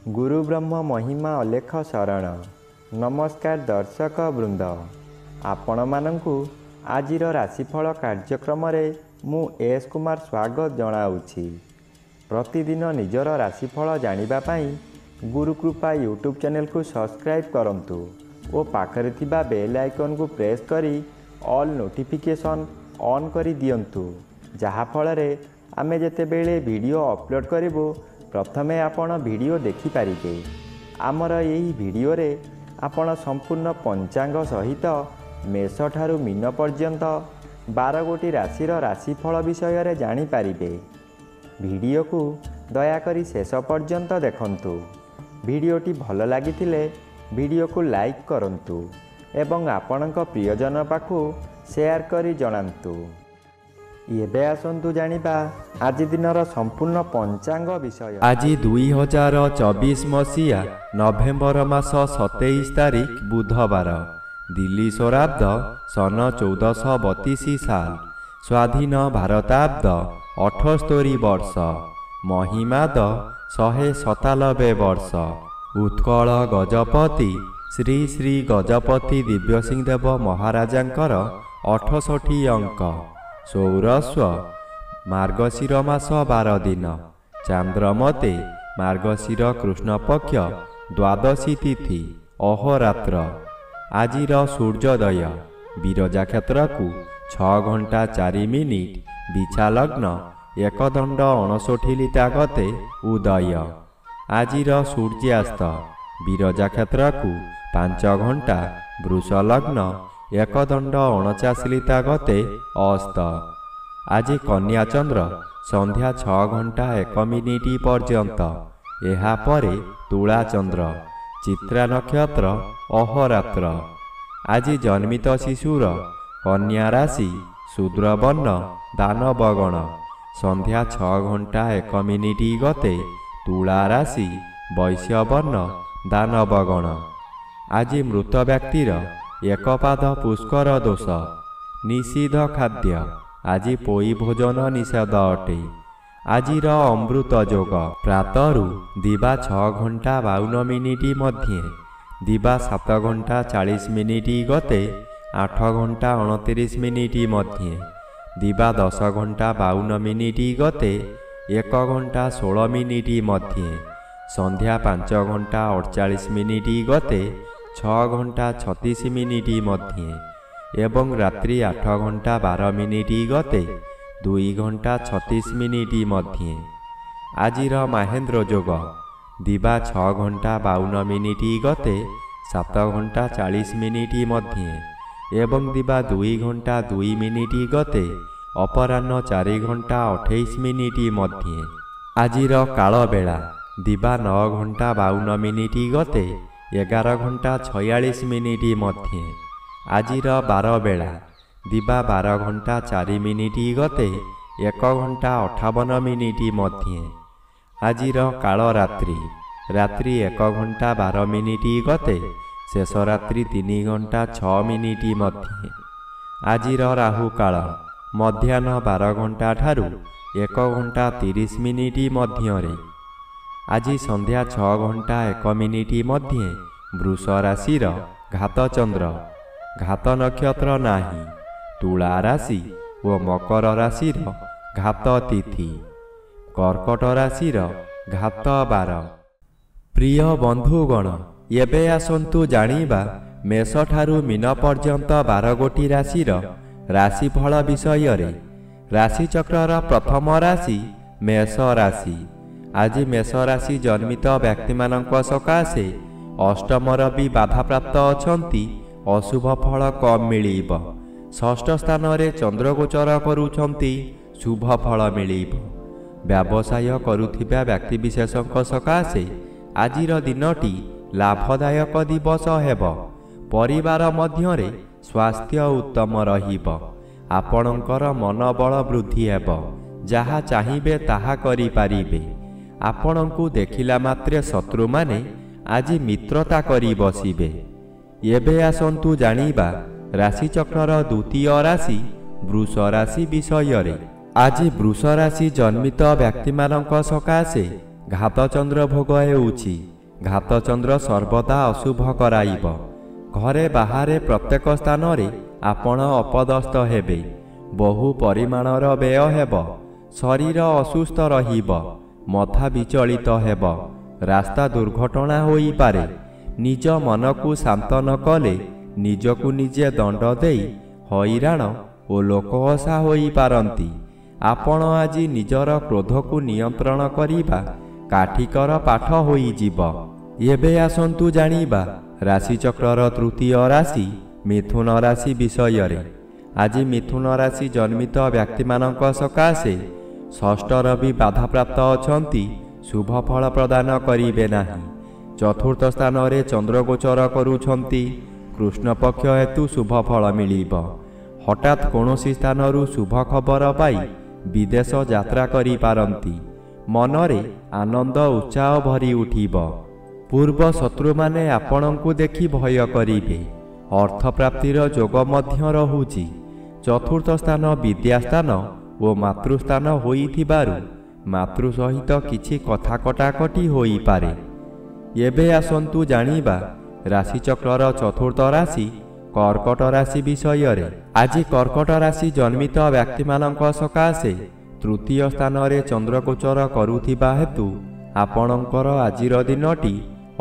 गुरु ब्रह्म महिमा अलेख शरण। नमस्कार दर्शक वृंद, आपण मानंकु आजिर राशिफल कार्यक्रम मु एस कुमार स्वागत जनाऊँगी। प्रतिदिन निजर राशिफल जानिबा पाई गुरुकृपा यूट्यूब चैनल को सब्सक्राइब करंतु और पाखरे थिबा बेल आइकन को प्रेस करी ऑल नोटिफिकेशन ऑन करी दियंतु, जहा फଳରେ आमे जेतेबेले वीडियो अपलोड करिवो प्रथमे आपण वीडियो देखि पारिबे। आमर यही वीडियो रे आपण संपूर्ण पंचांग सहित मेष ठारू मीन पर्यंत 12 गोटी राशिर राशिफल विषय रे जानि पारिबे। वीडियो को दया करी शेष पर्यंत देखंतु। वीडियोटी भल लागिथिले वीडियो को लाइक करंतु एवं आपणक प्रियजन पाखु शेयर करी जणांतु। एबे आसंतु जानिबा आज दिनर संपूर्ण पंचांग विषय। आज 2024 मसीहा नवेम्बर मास 27 तारिख बुधवार, दिल्ली स्वराब्द सन 1432 साल, स्वाधीन भारताब्द 78 वर्ष, महिमाद 197 वर्ष। उत्कल गजपति श्री श्री गजपति दिव्यसिंहदेव महाराजांकर 68 अंक। सौरस्व मार्गशीर मास 12 दिन, चांद्रमते मार्गशीर कृष्ण पक्ष द्वादशी तिथि अहोरात्र। आजिर सूर्योदय विरजा क्षेत्र को 6 घंटा 4 मिनिट बिछा लग्न 1 दंड 59 गते उदय। आजिर सूर्यास्त विरजा क्षेत्र को 5 घंटा वृष लग्न 1 दंड 49 गते अस्त। आज कन्या चंद्र संध्या 6 घंटा 1 मिनिट पर्यंत, एहा परे तुला चंद्र, चित्रा नक्षत्र अहोरात्र। आज जन्मित शिशुर कन्या राशि शूद्रवर्ण दानवगण, संध्या 6 घंटा 1 मिनिट गते तुला राशि वैश्यवर्ण दानवगण। आज मृत व्यक्तिर 1 पाद पुष्कर दोष, निषिद्ध खाद्य। आज पोई भोजन निषेध अटे। आजिर अमृत योग प्रातरु दिवा 6 घंटा 52 मिनिट मध्ये, दिवा 7 घंटा 40 मिनिट गते 8 घंटा 29 मिनिट मध्ये, दिवा 10 घंटा 52 मिनिट गते 1 घंटा 16 मिनिट मध्ये, संध्या 5 घंटा 48 मिनिट गते 6 घंटा 36 मिनिट मध्ये, एवं रात्रि 8 घंटा 12 मिनिट गते 2 घंटा 36 मिनिट मध्ये। आजिर महेंद्र योग दिवा 6 घंटा 52 मिनिट गते 7 घंटा 40 मिनिट मध्ये, एवं दिवा 2 घंटा 2 मिनिट गते अपराह्न 4 घंटा 28 मिनिट मध्ये। आजिर काल बेला दिवा 9 घंटा 52 मिनिट गते 11 घंटा 46 मिनिट मध्ये। आजिर 12 बेला दिवा 12 घंटा 4 मिनिट गते 1 घंटा 58 मिनिट मध्ये। आजिर काल रात्रि रात्रि 1 घंटा 12 मिनिट गते शेष रात्रि 3 घंटा 6 मिनिट मध्ये। आजिर राहु काल मध्याह्न 12 घंटा ठारू 1 घंटा 30 मिनिट मध्यरे। आज संध्या 6 घंटा 1 मिनिट मध्ये वृष राशिर घात चंद्र, घात नक्षत्र नाही, तुला राशि और मकर राशिर घात तिथि, कर्कट राशिर घात 12। प्रिय बंधुगण, एबे आसंतु जानिबा मेष ठारू मीन पर्यंत 12 गोटी राशिर राशिफल विषय रे। राशिचक्रर प्रथम राशि मेष राशि। आज मेष राशि जन्मित व्यक्ति मानक सकाशे अष्टम रवि बाधा प्राप्त अछंती, अशुभ फल कम मिलिब। षष्ठ स्थान रे चंद्र गोचर करुछंती, शुभ फल मिलिब। व्यवसाय करुथिबा व्यक्ति विशेषक सकाशे आजिर दिनटी लाभदायक दिवस हेब। परिवार मध्यरे स्वास्थ्य उत्तम रहिब। आपणकर मनोबल वृद्धि हेब, जहा चाहिबे ताहा करि पारिबे। आपणଙ୍କୁ देखिला मात्रे शत्रु माने आज मित्रता करी बसिबे। एबे आसंतु जानिबा राशिचक्रर द्वितीय राशि वृष राशि विषय रे। आज वृष राशि जन्मित व्यक्ति मानक सकाशे घात चंद्र भोग हेउछि। ଘାତଚନ୍ଦ୍ର ସର୍ବଦା ଅଶୁଭ କରାଇବ। ଘରେ ବାହାରେ ପ୍ରତ୍ୟେକ ସ୍ଥାନରେ ଆପଣ ଅପଦସ୍ଥ ହେବେ। ବହୁ ପରିମାଣର ବ୍ୟୟ ହେବ। ଶରୀର ଅସୁସ୍ଥ ରହିବ। ମଥା ବିଚଳିତ ହେବ। ରାସ୍ତା ଦୁର୍ଘଟଣା ହୋଇପାରେ। ନିଜ ମନକୁ ଶାନ୍ତ ନ କଲେ ନିଜକୁ ନିଜେ ଦଣ୍ଡ ଦେଇ ହଇରାଣ ଓ ଲୋକହସା ହୋଇପାରନ୍ତି। ଆପଣ ଆଜି ନିଜର କ୍ରୋଧକୁ ନିୟନ୍ତ୍ରଣ କରିବା କାଠିକର ପାଠ ହୋଇଯିବ। ଏବେ ଆସନ୍ତୁ ଜାଣିବା ରାଶିଚକ୍ରର ତୃତୀୟ ରାଶି ମିଥୁନ ରାଶି ବିଷୟରେ। ଆଜି ମିଥୁନ ରାଶି ଜନ୍ମିତ ବ୍ୟକ୍ତିମାନଙ୍କ ସକାଶେ ଷଷ୍ଠ ରବି ବାଧାପ୍ରାପ୍ତ ଅଛନ୍ତି। ଶୁଭ ଫଳ ପ୍ରଦାନ କରିବେ ନାହିଁ। ଚତୁର୍ଥ ସ୍ଥାନରେ ଚନ୍ଦ୍ରଗୋଚର କରୁଛନ୍ତି। କୃଷ୍ଣପକ୍ଷ ହେତୁ ଶୁଭ ଫଳ ମିଳିବ। ହଠାତ୍ କୌଣସି ସ୍ଥାନରୁ ଶୁଭ ଖବର ପାଇ ବିଦେଶ ଯାତ୍ରା କରିପାରନ୍ତି। ମନରେ ଆନନ୍ଦ ଉତ୍ସାହ ଭରି ଉଠିବ। ପୂର୍ବ ଶତ୍ରୁମାନେ ଆପଣଙ୍କୁ ଦେଖି ଭୟ କରିବେ। ଅର୍ଥପ୍ରାପ୍ତିର ଯୋଗ ମଧ୍ୟ ରହୁଛି। ଚତୁର୍ଥ ସ୍ଥାନ ବିଦ୍ୟାସ୍ଥାନ ଓ ମାତୃସ୍ଥାନ ହୋଇଥିବାରୁ ମାତୃ ସହିତ କିଛି କଥା କଟାକଟି ହୋଇପାରେ। ଏବେ ଆସନ୍ତୁ ଜାଣିବା ରାଶିଚକ୍ରର ଚତୁର୍ଥ ରାଶି କର୍କଟ ରାଶି ବିଷୟରେ। ଆଜି କର୍କଟ ରାଶି ଜନ୍ମିତ ବ୍ୟକ୍ତିମାନଙ୍କ ସକାଶେ ତୃତୀୟ ସ୍ଥାନରେ ଚନ୍ଦ୍ରଗୋଚର କରୁଥିବା ହେତୁ ଆପଣଙ୍କର ଆଜିର ଦିନଟି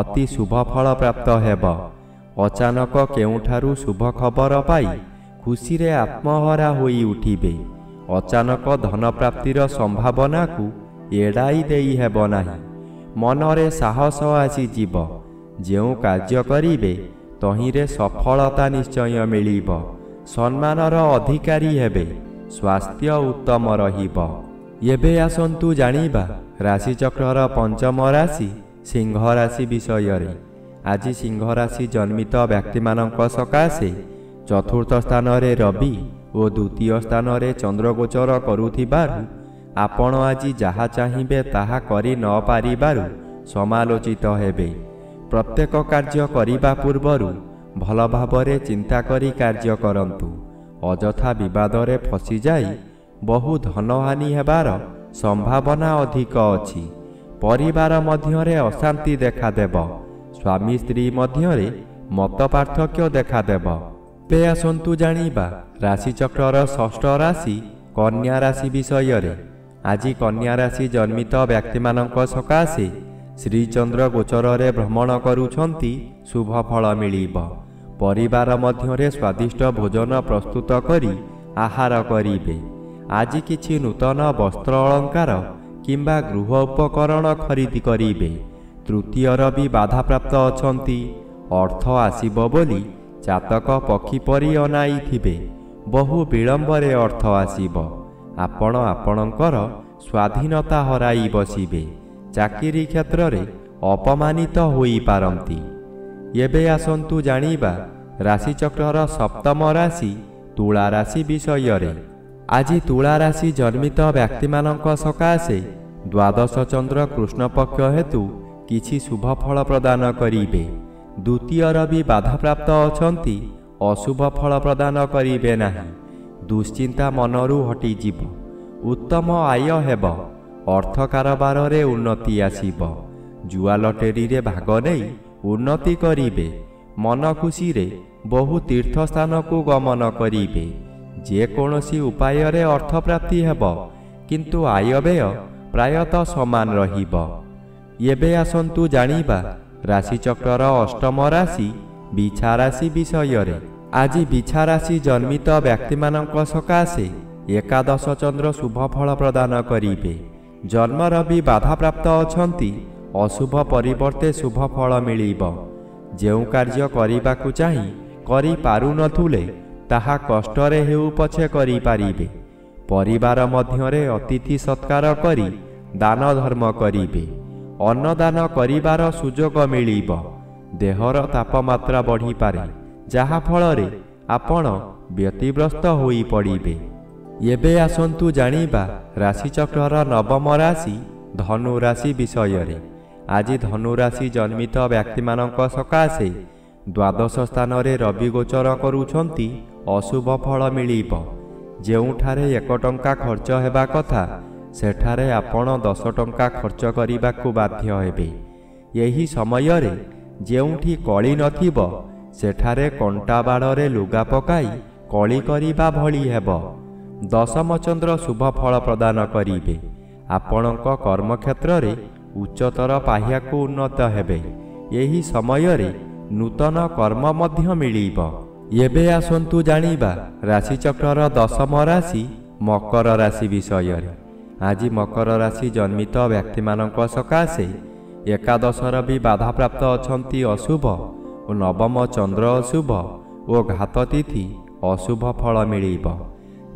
ଅତି ଶୁଭ ଫଳ ପ୍ରାପ୍ତ ହେବ। ଅଚାନକ କେଉଁଠାରୁ ଶୁଭ ଖବର ପାଇ ଖୁସିରେ ଆତ୍ମହରା ହୋଇ ଉଠିବେ। ଅଚାନକ ଧନ ପ୍ରାପ୍ତିର ସମ୍ଭାବନାକୁ ଏଡ଼ାଇ ଦେଇ ହେବ ନାହିଁ। ମନରେ ସାହସ ଆସିଯିବ। ଯେଉଁ କାର୍ଯ୍ୟ କରିବେ ତହିଁରେ ସଫଳତା ନିଶ୍ଚୟ ମିଳିବ। ସମ୍ମାନର ଅଧିକାରୀ ହେବେ। ସ୍ୱାସ୍ଥ୍ୟ ଉତ୍ତମ ରହିବ। ଏବେ ଆସନ୍ତୁ ଜାଣିବା ରାଶିଚକ୍ରର ପଞ୍ଚମ ରାଶି ସିଂହ ରାଶି ବିଷୟରେ। ଆଜି ସିଂହ ରାଶି ଜନ୍ମିତ ବ୍ୟକ୍ତିମାନଙ୍କ ସକାଶେ ଚତୁର୍ଥ ସ୍ଥାନରେ ରବି ଓ ଦ୍ୱିତୀୟ ସ୍ଥାନରେ ଚନ୍ଦ୍ରଗୋଚର କରୁଥିବାରୁ ଆପଣ ଆଜି ଯାହା ଚାହିଁବେ ତାହା କରି ନ ପାରିବାରୁ ସମାଲୋଚିତ ହେବେ। ପ୍ରତ୍ୟେକ କାର୍ଯ୍ୟ କରିବା ପୂର୍ବରୁ ଭଲ ଭାବରେ ଚିନ୍ତା କରି କାର୍ଯ୍ୟ କରନ୍ତୁ। ଅଯଥା ବିବାଦରେ ଫସିଯାଇ ବହୁ ଧନହାନି ହେବାର ସମ୍ଭାବନା ଅଧିକ ଅଛି। ପରିବାର ମଧ୍ୟରେ ଅଶାନ୍ତି ଦେଖାଦେବ। ସ୍ୱାମୀ ସ୍ତ୍ରୀ ମଧ୍ୟରେ ମତ ପାର୍ଥକ୍ୟ ଦେଖାଦେବ। ଏବେ ଆସନ୍ତୁ ଜାଣିବା ରାଶିଚକ୍ରର ଷଷ୍ଠ ରାଶି କନ୍ୟା ରାଶି ବିଷୟରେ। ଆଜି କନ୍ୟା ରାଶି ଜନ୍ମିତ ବ୍ୟକ୍ତିମାନଙ୍କ ସକାଶେ ଶ୍ରୀଚନ୍ଦ୍ର ଗୋଚରରେ ଭ୍ରମଣ କରୁଛନ୍ତି। ଶୁଭ ଫଳ ମିଳିବ। ପରିବାର ମଧ୍ୟରେ ସ୍ୱାଦିଷ୍ଟ ଭୋଜନ ପ୍ରସ୍ତୁତ କରି ଆହାର କରିବେ। ଆଜି କିଛି ନୂତନ ବସ୍ତ୍ର ଅଳଙ୍କାର କିମ୍ବା ଗୃହ ଉପକରଣ ଖରିଦ କରିବେ। ତୃତୀୟ ରବି ବାଧାପ୍ରାପ୍ତ ଅଛନ୍ତି। ଅର୍ଥ ଆସିବ ବୋଲି ଚାତକ ପକ୍ଷୀ ପରି ଅନାଇଥିବେ। ବହୁ ବିଳମ୍ବରେ ଅର୍ଥ ଆସିବ। ଆପଣ ଆପଣଙ୍କର ସ୍ୱାଧୀନତା ହରାଇ ବସିବେ। ଚାକିରି କ୍ଷେତ୍ରରେ ଅପମାନିତ ହୋଇପାରନ୍ତି। ଏବେ ଆସନ୍ତୁ ଜାଣିବା ରାଶିଚକ୍ରର ସପ୍ତମ ରାଶି ତୁଳା ରାଶି ବିଷୟରେ। ଆଜି ତୁଳା ରାଶି ଜନ୍ମିତ ବ୍ୟକ୍ତିମାନଙ୍କ ସକାଶେ ଦ୍ୱାଦଶ ଚନ୍ଦ୍ର କୃଷ୍ଣପକ୍ଷ ହେତୁ କିଛି ଶୁଭ ଫଳ ପ୍ରଦାନ କରିବେ। ଦ୍ୱିତୀୟ ରବି ବାଧାପ୍ରାପ୍ତ ଅଛନ୍ତି। ଅଶୁଭ ଫଳ ପ୍ରଦାନ କରିବେ ନାହିଁ। ଦୁଶ୍ଚିନ୍ତା ମନରୁ ହଟିଯିବ। ଉତ୍ତମ ଆୟ ହେବ। ଅର୍ଥ କାରବାରରେ ଉନ୍ନତି ଆସିବ। ଜୁଆ ଲଟେରୀରେ ଭାଗ ନେଇ ଉନ୍ନତି କରିବେ। ମନ ଖୁସିରେ ବହୁ ତୀର୍ଥସ୍ଥାନକୁ ଗମନ କରିବେ। ଯେକୌଣସି ଉପାୟରେ ଅର୍ଥପ୍ରାପ୍ତି ହେବ, କିନ୍ତୁ ଆୟବ୍ୟୟ ପ୍ରାୟତଃ ସମାନ ରହିବ। ଏବେ ଆସନ୍ତୁ ଜାଣିବା ରାଶିଚକ୍ରର ଅଷ୍ଟମ ରାଶି ବିଛା ରାଶି ବିଷୟରେ। ଆଜି ବିଛା ରାଶି ଜନ୍ମିତ ବ୍ୟକ୍ତିମାନଙ୍କ ସକାଶେ ଏକାଦଶ ଚନ୍ଦ୍ର ଶୁଭ ଫଳ ପ୍ରଦାନ କରିବେ। ଜନ୍ମ ରବି ବାଧାପ୍ରାପ୍ତ ଅଛନ୍ତି। ଅଶୁଭ ପରିବର୍ତ୍ତେ ଶୁଭ ଫଳ ମିଳିବ। ଯେଉଁ କାର୍ଯ୍ୟ କରିବାକୁ ଚାହିଁ କରିପାରୁନଥିଲେ ତାହା କଷ୍ଟରେ ହେଉ ପଛେ କରିପାରିବେ। ପରିବାର ମଧ୍ୟରେ ଅତିଥି ସତ୍କାର କରି ଦାନ ଧର୍ମ କରିବେ। ଅନ୍ନଦାନ କରିବାର ସୁଯୋଗ ମିଳିବ। ଦେହର ତାପମାତ୍ରା ବଢ଼ିପାରେ, ଯାହାଫଳରେ ଆପଣ ବ୍ୟତିବ୍ୟସ୍ତ ହୋଇପଡ଼ିବେ। ଏବେ ଆସନ୍ତୁ ଜାଣିବା ରାଶିଚକ୍ରର ନବମ ରାଶି ଧନୁ ରାଶି ବିଷୟରେ। ଆଜି ଧନୁ ରାଶି ଜନ୍ମିତ ବ୍ୟକ୍ତିମାନଙ୍କ ସକାଶେ ଦ୍ୱାଦଶ ସ୍ଥାନରେ ରବି ଗୋଚର କରୁଛନ୍ତି। ଅଶୁଭ ଫଳ ମିଳିବ। ଯେଉଁଠାରେ 1 ଟଙ୍କା ଖର୍ଚ୍ଚ ହେବା କଥା ସେଠାରେ ଆପଣ 10 ଟଙ୍କା ଖର୍ଚ୍ଚ କରିବାକୁ ବାଧ୍ୟ ହେବେ। ଏହି ସମୟରେ ଯେଉଁଠି କଳି ନଥିବ ସେଠାରେ କଣ୍ଟା ବାଡ଼ରେ ଲୁଗା ପକାଇ କଳି କରିବା ଭଳି ହେବ। ଦଶମ ଚନ୍ଦ୍ର ଶୁଭ ଫଳ ପ୍ରଦାନ କରିବେ। ଆପଣଙ୍କ କର୍ମକ୍ଷେତ୍ରରେ ଉଚ୍ଚତର ପାହ୍ୟାକୁ ଉନ୍ନତ ହେବେ। ଏହି ସମୟରେ ନୂତନ କର୍ମ ମଧ୍ୟ ମିଳିବ। ଏବେ ଆସନ୍ତୁ ଜାଣିବା ରାଶିଚକ୍ରର ଦଶମ ରାଶି ମକର ରାଶି ବିଷୟରେ। ଆଜି ମକର ରାଶି ଜନ୍ମିତ ବ୍ୟକ୍ତିମାନଙ୍କ ସକାଶେ ଏକାଦଶର ବି ବାଧାପ୍ରାପ୍ତ ଅଛନ୍ତି ଅଶୁଭ ଓ ନବମ ଚନ୍ଦ୍ର ଅଶୁଭ ଓ ଘାତ ତିଥି ଅଶୁଭ ଫଳ ମିଳିବ।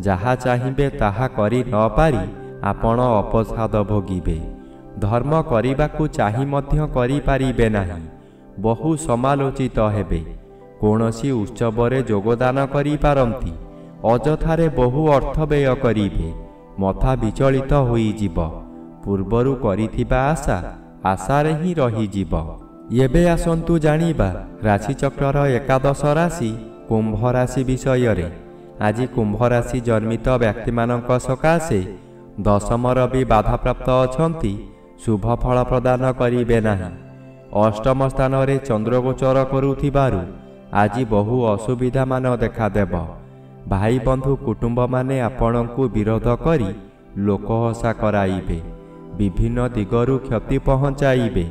ଯାହା ଚାହିଁବେ ତାହା କରି ନ ପାରି ଆପଣ ଅପସାଦ ଭୋଗିବେ। ଧର୍ମ କରିବାକୁ ଚାହିଁ ମଧ୍ୟ କରିପାରିବେ ନାହିଁ। ବହୁ ସମାଲୋଚିତ ହେବେ। କୌଣସି ଉତ୍ସବରେ ଯୋଗଦାନ କରିପାରନ୍ତି। ଅଯଥାରେ ବହୁ ଅର୍ଥ ବ୍ୟୟ କରିବେ। ମଥା ବିଚଳିତ ହୋଇଯିବ। ପୂର୍ବରୁ କରିଥିବା ଆଶାରେ ହିଁ ରହିଯିବ। ଏବେ ଆସନ୍ତୁ ଜାଣିବା ରାଶିଚକ୍ରର ଏକାଦଶ ରାଶି କୁମ୍ଭ ରାଶି ବିଷୟରେ। ଆଜି କୁମ୍ଭ ରାଶି ଜନ୍ମିତ ବ୍ୟକ୍ତିମାନଙ୍କ ସକାଶେ ଦଶମର ବି ବାଧାପ୍ରାପ୍ତ ଅଛନ୍ତି। ଶୁଭ ଫଳ ପ୍ରଦାନ କରିବେ ନାହିଁ। ଅଷ୍ଟମ ସ୍ଥାନରେ ଚନ୍ଦ୍ରଗୋଚର କରୁଥିବାରୁ ଆଜି ବହୁ ଅସୁବିଧାମାନ ଦେଖାଦେବ। ଭାଇ ବନ୍ଧୁ କୁଟୁମ୍ବମାନେ ଆପଣଙ୍କୁ ବିରୋଧ କରି ଲୋକହସା କରାଇବେ। ବିଭିନ୍ନ ଦିଗରୁ କ୍ଷତି ପହଞ୍ଚାଇବେ।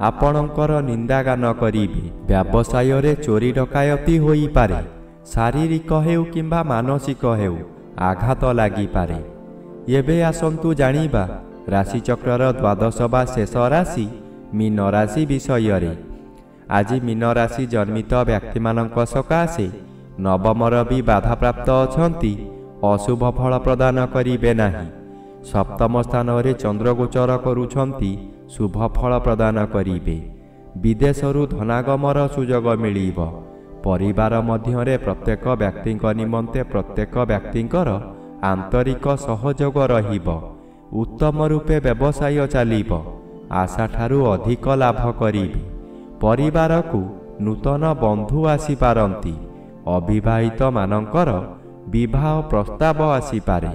ଆପଣଙ୍କର ନିନ୍ଦାଗାନ କରିବେ। ବ୍ୟବସାୟରେ ଚୋରି ଡକାୟତି ହୋଇପାରେ। ଶାରୀରିକ ହେଉ କିମ୍ବା ମାନସିକ ହେଉ ଆଘାତ ଲାଗିପାରେ। ଏବେ ଆସନ୍ତୁ ଜାଣିବା ରାଶିଚକ୍ରର ଦ୍ୱାଦଶ ବା ଶେଷ ରାଶି ମୀନ ରାଶି ବିଷୟରେ। ଆଜି ମୀନ ରାଶି ଜନ୍ମିତ ବ୍ୟକ୍ତିମାନଙ୍କ ସକାଶେ ନବମର ବି ବାଧାପ୍ରାପ୍ତ ଅଛନ୍ତି। ଅଶୁଭ ଫଳ ପ୍ରଦାନ କରିବେ ନାହିଁ। ସପ୍ତମ ସ୍ଥାନରେ ଚନ୍ଦ୍ରଗୋଚର କରୁଛନ୍ତି। ଶୁଭ ଫଳ ପ୍ରଦାନ କରିବେ। ବିଦେଶରୁ ଧନାଗମର ସୁଯୋଗ ମିଳିବ। ପରିବାର ମଧ୍ୟରେ ପ୍ରତ୍ୟେକ ବ୍ୟକ୍ତିଙ୍କ ନିମନ୍ତେ ପ୍ରତ୍ୟେକ ବ୍ୟକ୍ତିଙ୍କର ଆନ୍ତରିକ ସହଯୋଗ ରହିବ। ଉତ୍ତମ ରୂପେ ବ୍ୟବସାୟ ଚାଲିବ। ଆଶାଠାରୁ ଅଧିକ ଲାଭ କରିବେ। ପରିବାରକୁ ନୂତନ ବନ୍ଧୁ ଆସିପାରନ୍ତି। ଅବିବାହିତ ମାନଙ୍କର ବିବାହ ପ୍ରସ୍ତାବ ଆସିପାରେ।